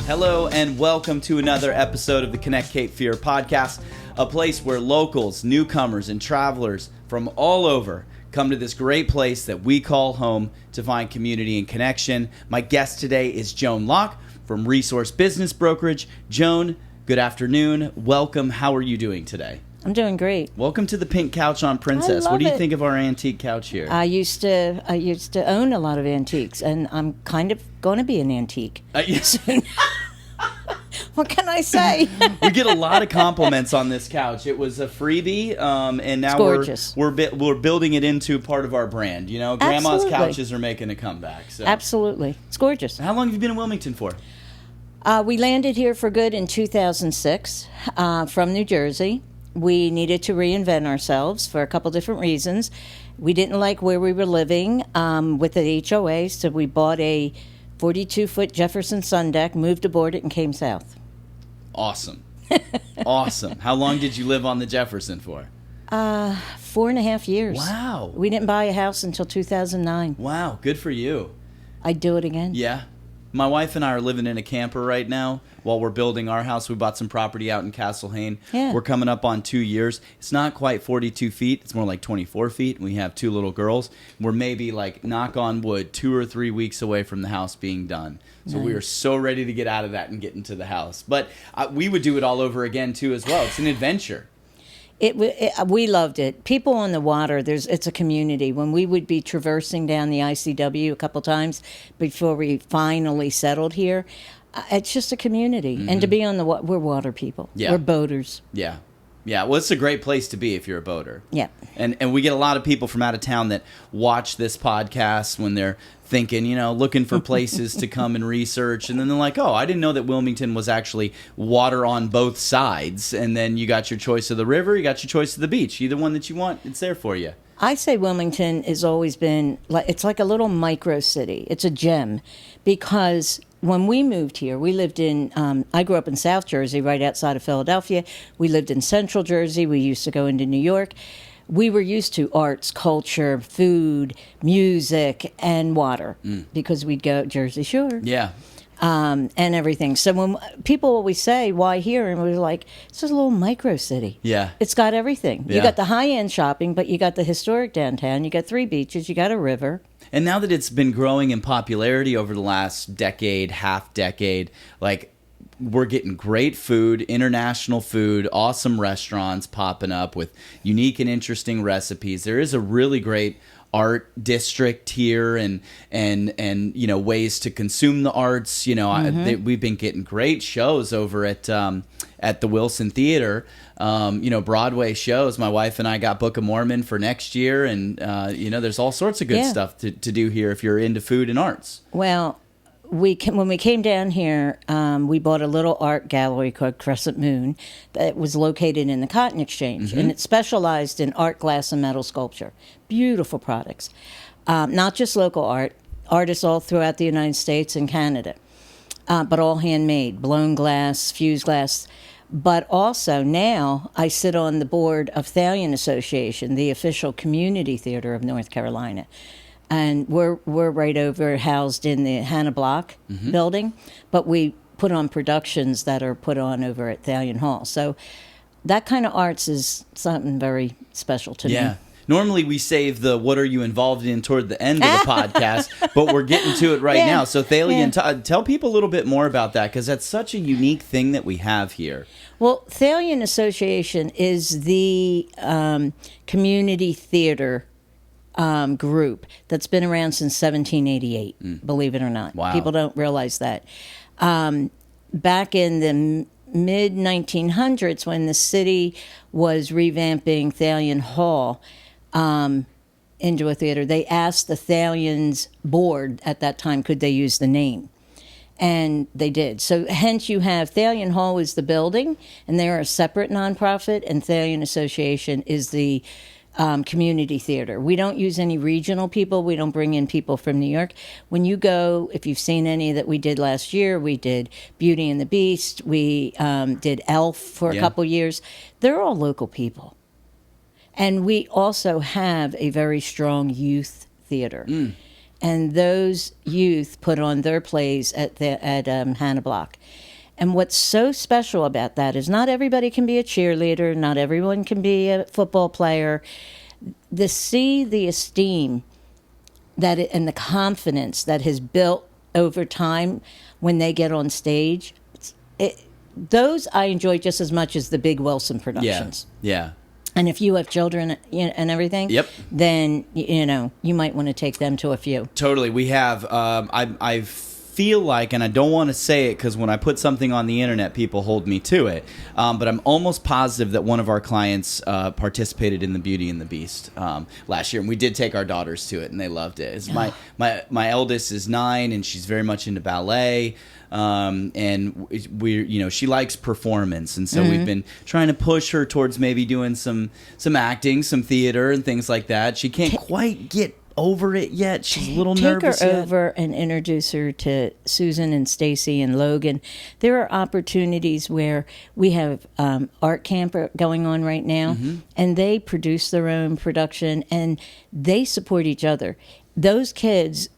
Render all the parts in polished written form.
Hello and welcome to another episode of the Connect Cape Fear podcast, a place where locals, newcomers, and travelers from all over come to this great place that we call home to find community and connection. My guest today is Joan Loch from Business Brokerage. Joan, good afternoon. Welcome. How are you doing today? I'm doing great. Welcome to the Pink Couch on Princess. What do you think of our antique couch here? I used to own a lot of antiques, and I'm kind of going to be an antique soon. What can I say? We get a lot of compliments on this couch. It was a freebie, and now we're building it into part of our brand. You know, Grandma's couches are making a comeback. So. Absolutely, it's gorgeous. How long have you been in Wilmington for? We landed here for good in 2006 from New Jersey. We needed to reinvent ourselves for a couple different reasons. We didn't like where we were living with the HOA, so we bought a 42-foot Jefferson sun deck, moved aboard it, and came south. Awesome. Awesome. How long did you live on the Jefferson for? 4.5 years. Wow. We didn't buy a house until 2009. Wow. Good for you. I'd do it again. Yeah. My wife and I are living in a camper right now while we're building our house. We bought some property out in Castle Hayne. Yeah. We're coming up on 2 years. It's not quite 42 feet. It's more like 24 feet. We have two little girls. We're maybe, like, knock on wood, 2 or 3 weeks away from the house being done. So nice. We are so ready to get out of that and get into the house. But we would do it all over again, too, as well. It's an adventure. We loved it. People on the water, it's a community. When we would be traversing down the ICW a couple times before we finally settled here, it's just a community. Mm-hmm. And to be on the water, we're water people. Yeah. We're boaters. Yeah. Yeah, well, it's a great place to be if you're a boater. Yeah. And we get a lot of people from out of town that watch this podcast when they're thinking, looking for places to come and research. And then they're like, oh, I didn't know that Wilmington was actually water on both sides. And then you got your choice of the river, you got your choice of the beach. Either one that you want, it's there for you. I say Wilmington has always been, it's like a little micro city. It's a gem because when we moved here, we lived in, I grew up in South Jersey, right outside of Philadelphia. We lived in Central Jersey. We used to go into New York. We were used to arts, culture, food, music, and water because we'd go Jersey Shore. Yeah. And everything. So when people always say, why here? And we're like, it's just a little micro city. Yeah. It's got everything. Yeah. You got the high-end shopping, but you got the historic downtown. You got 3 beaches. You got a river. And now that it's been growing in popularity over the last decade, half decade, like we're getting great food, international food, awesome restaurants popping up with unique and interesting recipes. There is a really great art district here and ways to consume the arts. We've been getting great shows over at the Wilson Theater. Broadway shows. My wife and I got Book of Mormon for next year, and there's all sorts of good stuff to do here if you're into food and arts. Well, when we came down here, we bought a little art gallery called Crescent Moon that was located in the Cotton Exchange, and it specialized in art, glass, and metal sculpture. Beautiful products. Not just local art, artists all throughout the United States and Canada, but all handmade, blown glass, fused glass. But also now I sit on the board of Thalian Association, the official community theater of North Carolina. And we're right over, housed in the Hannah Block building, but we put on productions that are put on over at Thalian Hall. So that kind of arts is something very special to me. Yeah. Normally we save the what are you involved in toward the end of the podcast, but we're getting to it right now. So Thalian, tell people a little bit more about that because that's such a unique thing that we have here. Well, Thalian Association is the community theater group that's been around since 1788, believe it or not. Wow. People don't realize that. Back in the mid-1900s, when the city was revamping Thalian Hall into a theater, they asked the Thalian's board at that time, could they use the name? And they did. So hence you have Thalian Hall is the building, and they're a separate nonprofit, and Thalian Association is the community theater. We don't use any regional people. We don't bring in people from New York. When you go, if you've seen any that we did last year, we did Beauty and the Beast. We did Elf for a couple years. They're all local people. And we also have a very strong youth theater. and those youth put on their plays at Hannah Block. And what's so special about that is not everybody can be a cheerleader, not everyone can be a football player. To see the esteem and the confidence that has built over time when they get on stage, those I enjoy just as much as the big Wilson productions. Yeah. And if you have children and everything, then you might want to take them to a few. Totally. We have. I feel like, and I don't want to say it because when I put something on the internet, people hold me to it. But I'm almost positive that one of our clients participated in the Beauty and the Beast last year, and we did take our daughters to it, and they loved it. It's my eldest is 9, and she's very much into ballet. And she likes performance, and so we've been trying to push her towards maybe doing some acting, some theater, and things like that. She can't quite get over it yet. She's a little nervous. Take her over and introduce her to Susan and Stacy and Logan. There are opportunities where we have art camp going on right now, and they produce their own production, and they support each other. Those kids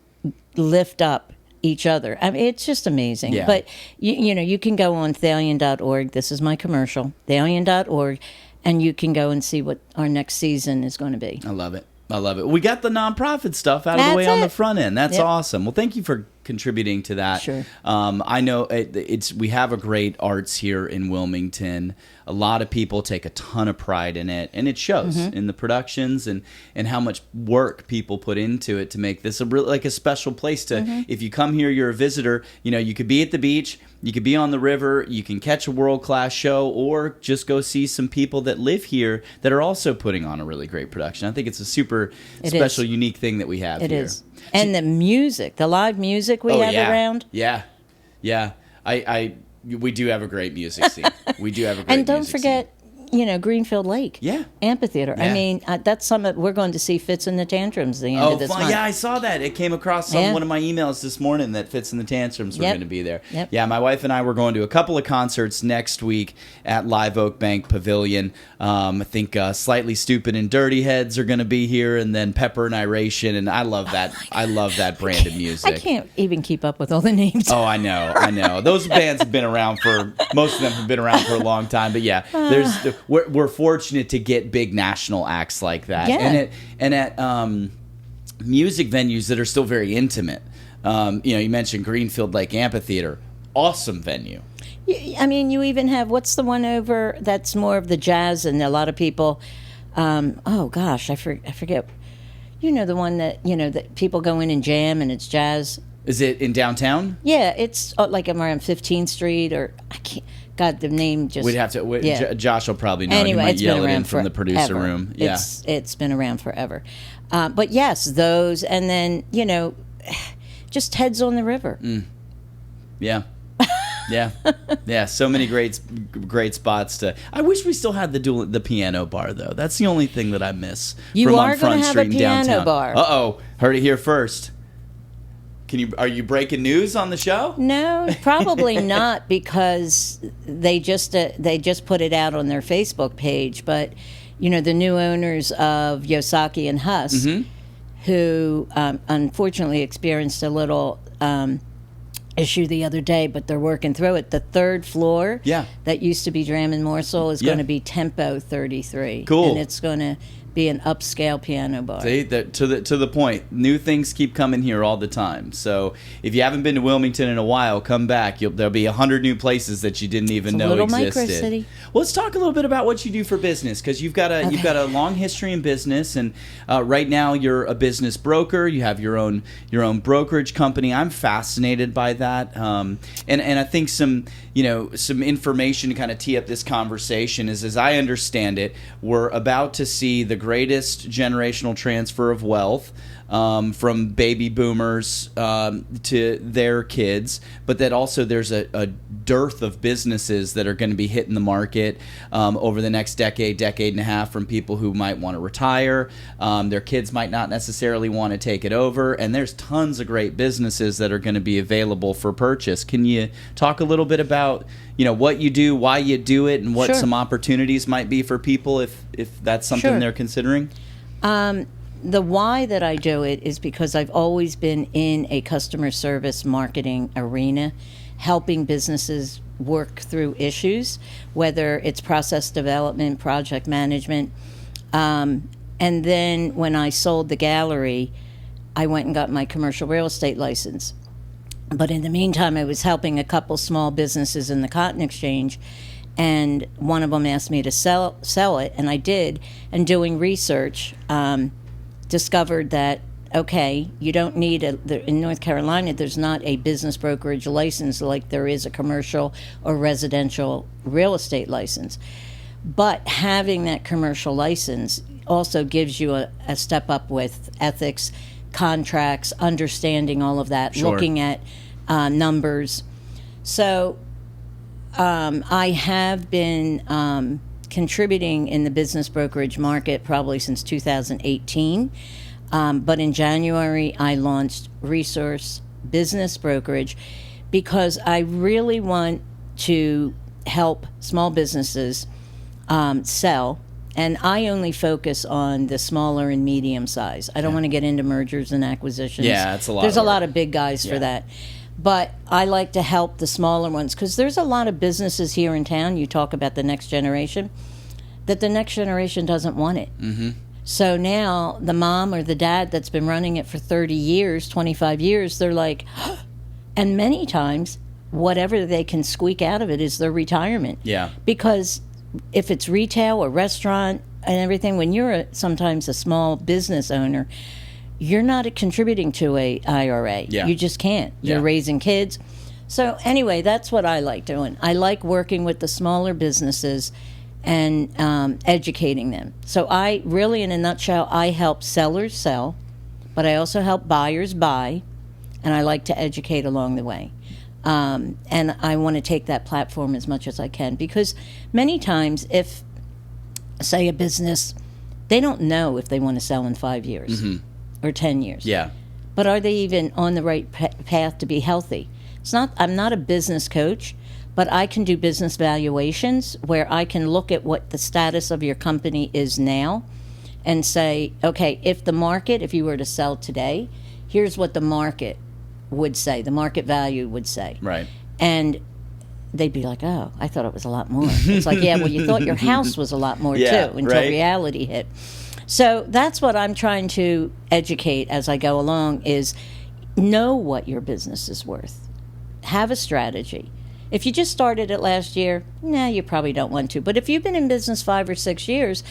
lift up each other. I mean, it's just amazing. Yeah. But you can go on Thalion.org. This is my commercial. Thalion.org, and you can go and see what our next season is going to be. I love it. We got the nonprofit stuff out of the way on the front end. That's awesome. Well, thank you for contributing to that. Sure. I know we have a great arts here in Wilmington. A lot of people take a ton of pride in it, and it shows in the productions and how much work people put into it to make this a special place to. If you come here, you're a visitor. You could be at the beach, you could be on the river, you can catch a world-class show, or just go see some people that live here that are also putting on a really great production. I think it's a super special, unique thing that we have here. It is. And the music, the live music we have around. Yeah. We do have a great music scene. We do have a great and don't music forget, Greenfield Lake. Amphitheater. Yeah. I mean, that's something we're going to see Fits in the Tantrums the end of this month. Yeah, I saw that. It came across on one of my emails this morning that Fits in the Tantrums were going to be there. Yep. Yeah, my wife and I were going to a couple of concerts next week at Live Oak Bank Pavilion. I think Slightly Stupid and Dirty Heads are going to be here, and then Pepper and Iration, and I love that. I love that brand of music. I can't even keep up with all the names. Oh, I know. Those bands have been around most of them have been around for a long time, but yeah, we're fortunate to get big national acts like that, and at music venues that are still very intimate. You mentioned Greenfield Lake Amphitheater, awesome venue. I mean, you even have what's the one over that's more of the jazz, and a lot of people. Oh gosh, I forget. The one that that people go in and jam, and it's jazz. Is it in downtown? Yeah, it's like around 15th Street, or I can't. God, the name just... We'd have to... Josh will probably know. Anyway, he might it's yell been around it in from the producer room. Yeah. It's been around forever. But yes, those, and then, just Heads on the River. Yeah. Yeah, so many great spots to... I wish we still had the piano bar, though. That's the only thing that I miss. You are going to have a piano bar. Uh-oh. Heard it here first. Are you breaking news on the show? No, probably not, because they just put it out on their Facebook page. But the new owners of Yosaki and Huss, who unfortunately experienced a little issue the other day, but they're working through it. The third floor, that used to be Dram and Morsel, is going to be Tempo 33. Cool, and it's going to be an upscale piano bar. See, to the point. New things keep coming here all the time. So if you haven't been to Wilmington in a while, come back. There'll be 100 new places that you didn't even know existed. Micro city. Well, let's talk a little bit about what you do for business, because you've got a long history in business, and right now you're a business broker. You have your own brokerage company. I'm fascinated by that, and I think some information to kind of tee up this conversation is, as I understand it, we're about to see the greatest generational transfer of wealth from baby boomers to their kids, but that also there's a dearth of businesses that are going to be hitting the market over the next decade and a half, from people who might want to retire. Their kids might not necessarily want to take it over, and there's tons of great businesses that are going to be available for purchase. Can you talk a little bit about what you do, why you do it, and what some opportunities might be for people if that's something they're considering? the why that I do it is because I've always been in a customer service marketing arena, helping businesses work through issues, whether it's process development, project management. And then when I sold the gallery, I went and got my commercial real estate license. But in the meantime, I was helping a couple small businesses in the Cotton Exchange, and one of them asked me to sell it, and I did. And doing research, discovered that, okay, you don't need in North Carolina, there's not a business brokerage license like there is a commercial or residential real estate license. But having that commercial license also gives you a step up with ethics, contracts, understanding all of that, Sure. looking at numbers. So I have been contributing in the business brokerage market probably since 2018. But in January, I launched Resource Business Brokerage because I really want to help small businesses sell. And I only focus on the smaller and medium size. I don't want to get into mergers and acquisitions. Yeah, it's a lot. There's of a work. lot of big guys for that. But I like to help the smaller ones because there's a lot of businesses here in town. You talk about the next generation, that the next generation doesn't want it. Mm-hmm. So now the mom or the dad that's been running it for 30 years, 25 years, they're like, and many times whatever they can squeak out of it is their retirement. Yeah. Because if it's retail or restaurant and everything, when you're sometimes a small business owner, you're not contributing to a IRA. Yeah. You just can't. You're Yeah. raising kids. So anyway, that's what I like doing. I like working with the smaller businesses and educating them. So I really, in a nutshell, I help sellers sell, but I also help buyers buy, and I like to educate along the way. And I want to take that platform as much as I can because many times if, say, a business, they don't know if they want to sell in 5 years or 10 years. Yeah. But are they even on the right path to be healthy? It's not. I'm not a business coach, but I can do business valuations where I can look at what the status of your company is now and say, okay, if you were to sell today, here's what the market would say, the market value would say. Right. And they'd be like, oh, I thought it was a lot more. It's like, yeah, well, you thought your house was a lot more Yeah, too until right. reality hit. So that's what I'm trying to educate as I go along is know what your business is worth. Have a strategy. If you just started it last year, you probably don't want to. But if you've been in business 5 or 6 years,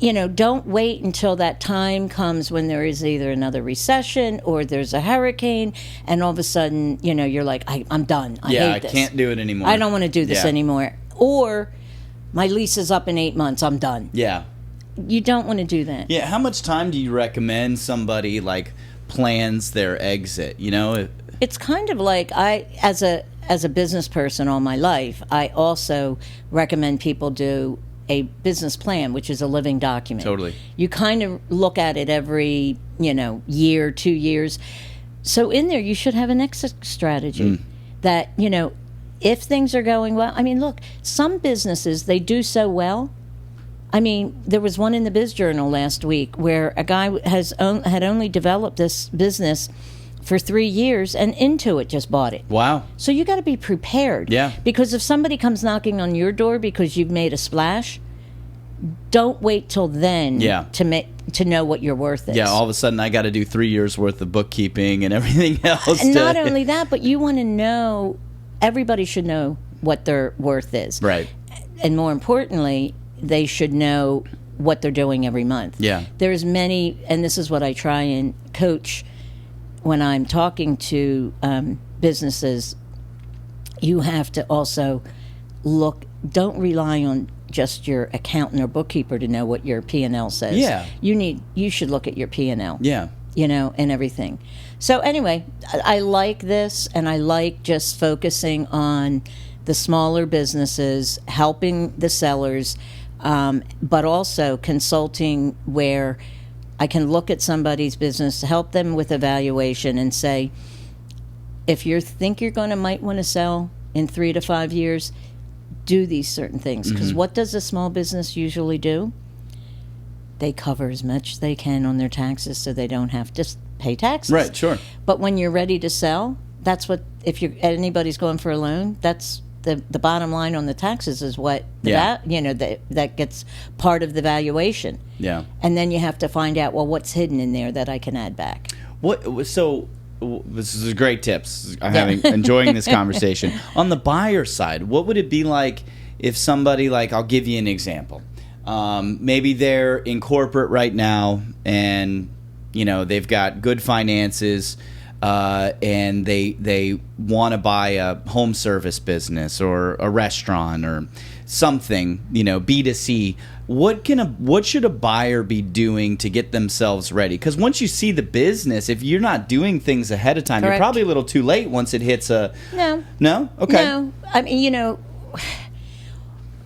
don't wait until that time comes when there is either another recession or there's a hurricane, and all of a sudden, you're like, I'm done. I hate this. I can't do it anymore. I don't want to do this anymore. Or my lease is up in 8 months. I'm done. Yeah. You don't want to do that. Yeah. How much time do you recommend somebody plans their exit? It's kind of like as a business person all my life, I also recommend people do a business plan, which is a living document. Totally. You kind of look at it every, year, 2 years. So in there, you should have an exit strategy that, if things are going well. I mean, look, some businesses, they do so well. I mean, there was one in the Biz Journal last week where a guy had only developed this business for 3 years, and Intuit just bought it. Wow. So you got to be prepared. Yeah. Because if somebody comes knocking on your door because you've made a splash, don't wait till then to know what your worth is. Yeah, all of a sudden I got to do 3 years worth of bookkeeping and everything else. And not only that, but you want to know, everybody should know what their worth is. Right. And more importantly, they should know what they're doing every month. Yeah. There's many, and this is what I try and coach when I'm talking to businesses. You have to also don't rely on just your accountant or bookkeeper to know what your P&L says. Yeah. You should look at your P&L. Yeah. And everything. So anyway, I like this, and I like just focusing on the smaller businesses, helping the sellers, but also consulting where I can look at somebody's business, help them with a valuation, and say, if you think might want to sell in 3 to 5 years, do these certain things. Because what does a small business usually do? they cover as much as they can on their taxes so they don't have to pay taxes. Right, sure. But when you're ready to sell, that's what, if anybody's going for a loan, that's the bottom line on the taxes is what, that gets part of the valuation. Yeah. And then you have to find out, well, what's hidden in there that I can add back. So this is great tips. I'm enjoying this conversation. On the buyer side, what would it be like if somebody, like, I'll give you an example. Maybe they're in corporate right now and, they've got good finances, and they want to buy a home service business or a restaurant or something, B2C. What should a buyer be doing to get themselves ready? Because once you see the business, if you're not doing things ahead of time, Correct. You're probably a little too late once it hits a... No? Okay. No. I mean,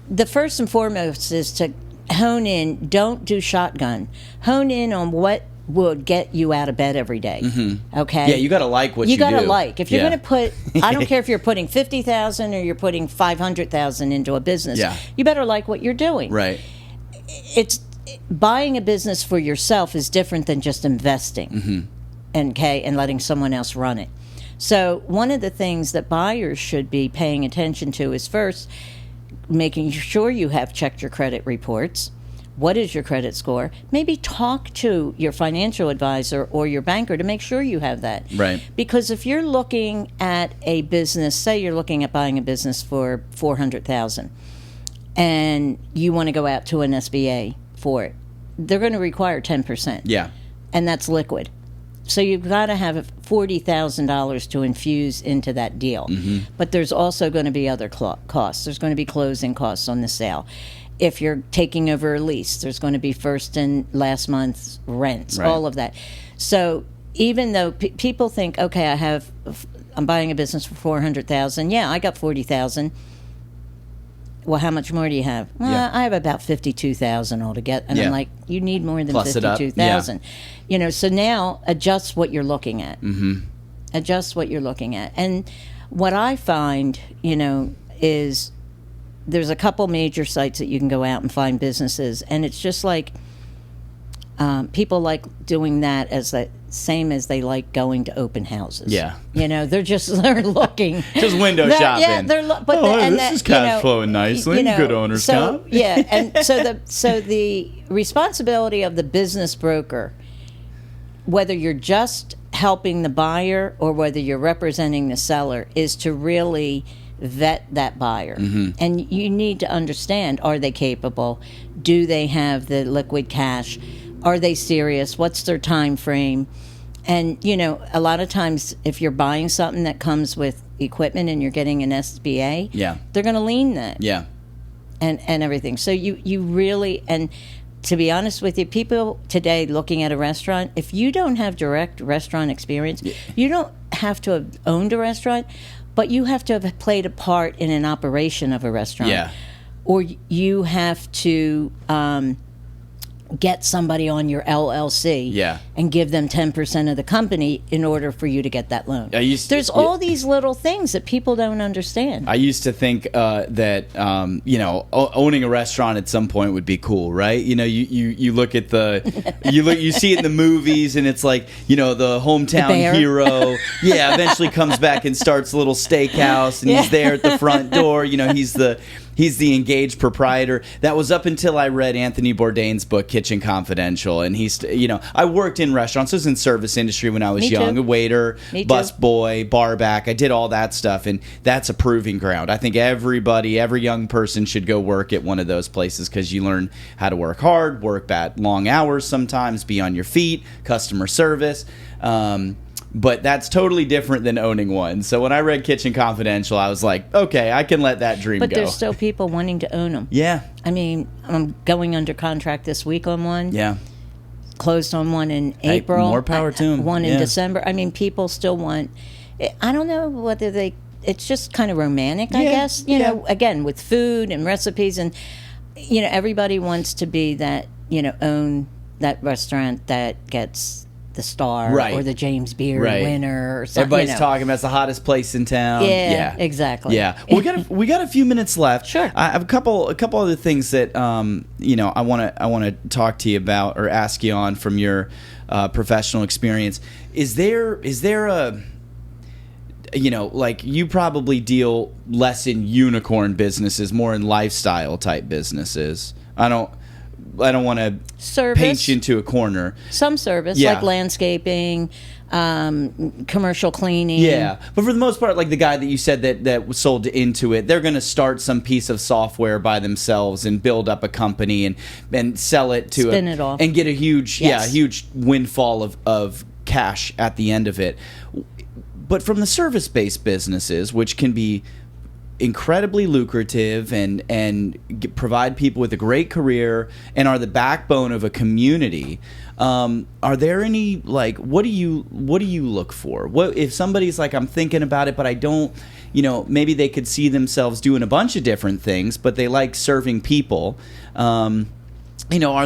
the first and foremost is to hone in. Don't do shotgun. Hone in on what would get you out of bed every day. Mm-hmm. Okay? Yeah, you got to like what you do. You got to like. If you're going to put, I don't care if you're putting $50,000 or you're putting $500,000 into a business, you better like what you're doing. Right. It's buying a business for yourself is different than just investing, and letting someone else run it. So one of the things that buyers should be paying attention to is first making sure you have checked your credit reports. What is your credit score? Maybe talk to your financial advisor or your banker to make sure you have that. Right. Because if you're looking at a business, say you're looking at buying a business for $400,000, and you want to go out to an SBA for it, they're going to require 10%. Yeah. And that's liquid. So you've got to have $40,000 to infuse into that deal. Mm-hmm. But there's also going to be other costs. There's going to be closing costs on the sale. If you're taking over a lease, there's going to be first and last month's rents, all of that. So even though people think, okay, I'm buying a business for $400,000. Yeah, I got $40,000. Well, how much more do you have? Well, I have about $52,000 altogether. And I'm like, you need more than $52,000. So now adjust what you're looking at. Mm-hmm. Adjust what you're looking at. And what I find, is there's a couple major sites that you can go out and find businesses. And it's just like people like doing that as the same as they like going to open houses. Yeah. They're looking. Just window shopping. Yeah, this is cash flowing nicely. Good owner's comp. Yeah, and so the responsibility of the business broker, whether you're just helping the buyer or whether you're representing the seller, is to really vet that buyer. Mm-hmm. And you need to understand, are they capable? Do they have the liquid cash? Are they serious? What's their time frame? And, a lot of times if you're buying something that comes with equipment and you're getting an SBA, they're going to lean that. Yeah. And everything. So you really, and to be honest with you, people today looking at a restaurant, if you don't have direct restaurant experience, you don't have to have owned a restaurant, but you have to have played a part in an operation of a restaurant. Yeah. Or you have to get somebody on your LLC and give them 10% of the company in order for you to get that loan. There's all these little things that people don't understand. I used to think that owning a restaurant at some point would be cool, right? You look at you see it in the movies, and it's like, the hometown hero eventually comes back and starts a little steakhouse, and he's there at the front door. He's the engaged proprietor. That was up until I read Anthony Bourdain's book, Kitchen Confidential. And I worked in restaurants. I was in service industry when I was young. A waiter, busboy, barback. I did all that stuff. And that's a proving ground. I think every young person should go work at one of those places, because you learn how to work hard, work bad long hours sometimes, be on your feet, customer service. But that's totally different than owning one. So when I read Kitchen Confidential, I was like, okay, I can let that dream go. But there's still people wanting to own them. Yeah. I mean, I'm going under contract this week on one. Yeah. Closed on one in April. More power to them. One in December. I mean, people still want... I don't know whether they... It's just kind of romantic, I guess. Again, with food and recipes. And, everybody wants to be that, own that restaurant that gets... the Star Right. or the James Beard Right. winner or something. Everybody's talking about it's the hottest place in town. Yeah, exactly. Yeah. Well, we got a few minutes left. Sure. I have a couple other things that I want to talk to you about or ask you on from your professional experience. Is there a like you probably deal less in unicorn businesses, more in lifestyle type businesses. I don't want to paint you into a corner. Some service, Yeah. like landscaping, commercial cleaning. Yeah, but for the most part, like the guy that you said that was sold to Intuit, they're going to start some piece of software by themselves and build up a company and sell it to Spin it off. and get a huge Yes. huge windfall of cash at the end of it. But from the service-based businesses, which can be incredibly lucrative and provide people with a great career and are the backbone of a community, are there any, like, what do you look for? What if somebody's like, I'm thinking about it, but I don't, maybe they could see themselves doing a bunch of different things, but they like serving people. Are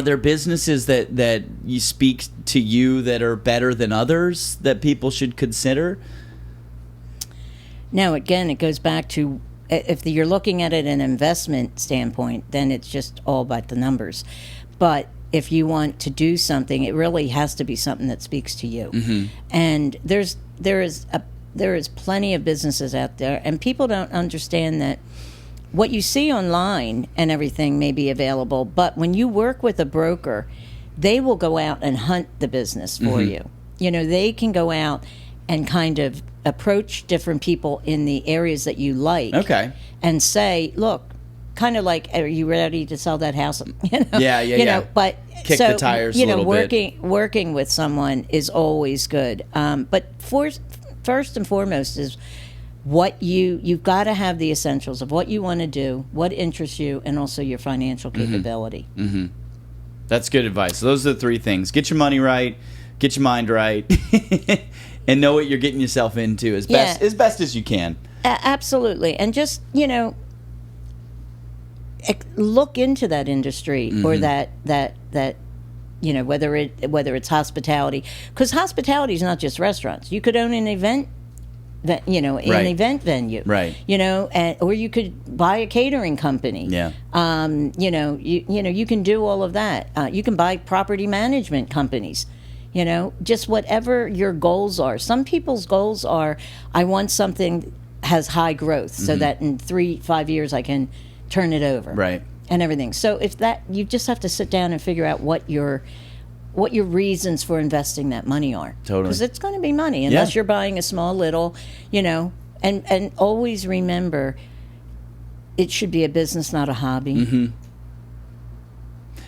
there businesses that you speak to you that are better than others that people should consider? Now, again, it goes back to, if you're looking at it in an investment standpoint, then it's just all about the numbers. But if you want to do something, it really has to be something that speaks to you. Mm-hmm. And there is plenty of businesses out there, and people don't understand that what you see online and everything may be available, but when you work with a broker, they will go out and hunt the business for you. They can go out and kind of approach different people in the areas that you like. Okay. And say, look, kind of like, are you ready to sell that house? Yeah. But Kick the tires a little bit. Working with someone is always good. But first and foremost is what you've got to have the essentials of what you want to do, what interests you, and also your financial capability. Mm-hmm. That's good advice. So those are the three things: get your money right, get your mind right, and know what you're getting yourself into as best as you can. Absolutely. And just look into that industry or that whether it's hospitality, because hospitality is not just restaurants. You could own an event. An event venue, right? Or you could buy a catering company. Yeah. You can do all of that. You can buy property management companies. Just whatever your goals are. Some people's goals are, I want something has high growth, so that in 3-5 years I can turn it over, right? And everything. So if that, you just have to sit down and figure out what your reasons for investing that money are. Totally. Because it's going to be money, unless you're buying a small little, and always remember, it should be a business, not a hobby. Mm-hmm.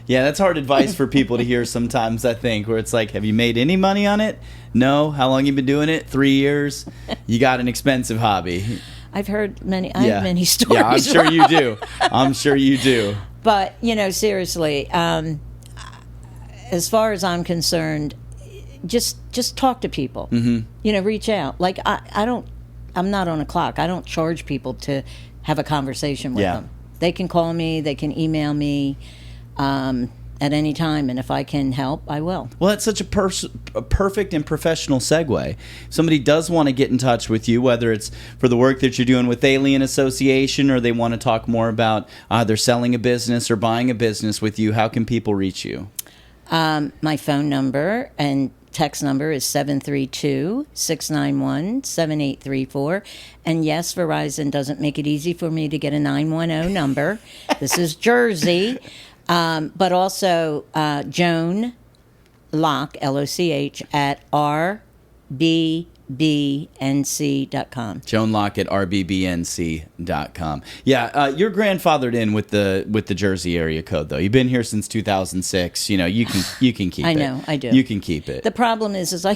Yeah, that's hard advice for people to hear sometimes, I think, where it's like, have you made any money on it? No. How long you been doing it? 3 years. You got an expensive hobby. I've heard many. I have many stories. Yeah, I'm sure you do. I'm sure you do. But seriously, as far as I'm concerned, just talk to people. Mm-hmm. Reach out. Like I'm not on a clock. I don't charge people to have a conversation with them. They can call me. They can email me. At any time, and if I can help, I will. Well, that's such a perfect and professional segue. If somebody does want to get in touch with you, whether it's for the work that you're doing with Alien Association, or they want to talk more about either selling a business or buying a business with you, how can people reach you? My phone number and text number is 732-691-7834. And yes, Verizon doesn't make it easy for me to get a 910 number. This is Jersey. But also Joan Loch, L-O-C-H, at rbbnc.com. Joan Loch at rbbnc.com. Yeah, you're grandfathered in with the Jersey area code, though. You've been here since 2006. You can keep it. I know, I do. You can keep it. The problem is I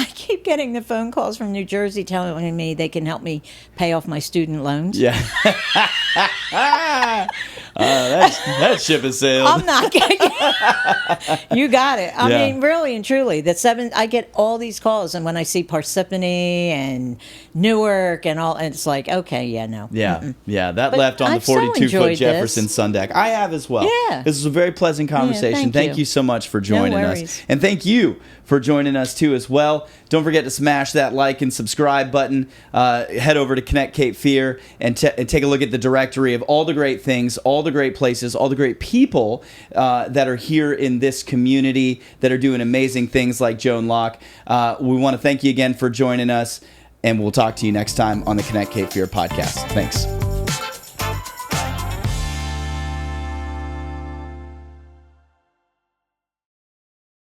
keep getting the phone calls from New Jersey telling me they can help me pay off my student loans. Yeah. That ship has sailed. I'm not getting You got it. I Yeah. mean, really and truly, I get all these calls, and when I see Parsippany and Newark and all, and it's like, okay, yeah, no. Yeah, yeah. That But left on the I've so 42-foot enjoyed Jefferson this. sun deck. I have as well. Yeah. This was a very pleasant conversation. thank Thank you. you so much for joining us. worries. And thank you for joining us too as well. Don't forget to smash that like and subscribe button. Head over to Connect Cape Fear and take a look at the directory of all the great things, all the great places, all the great people that are here in this community that are doing amazing things like Joan Loch. We want to thank you again for joining us, and we'll talk to you next time on the Connect Cape Fear podcast. Thanks.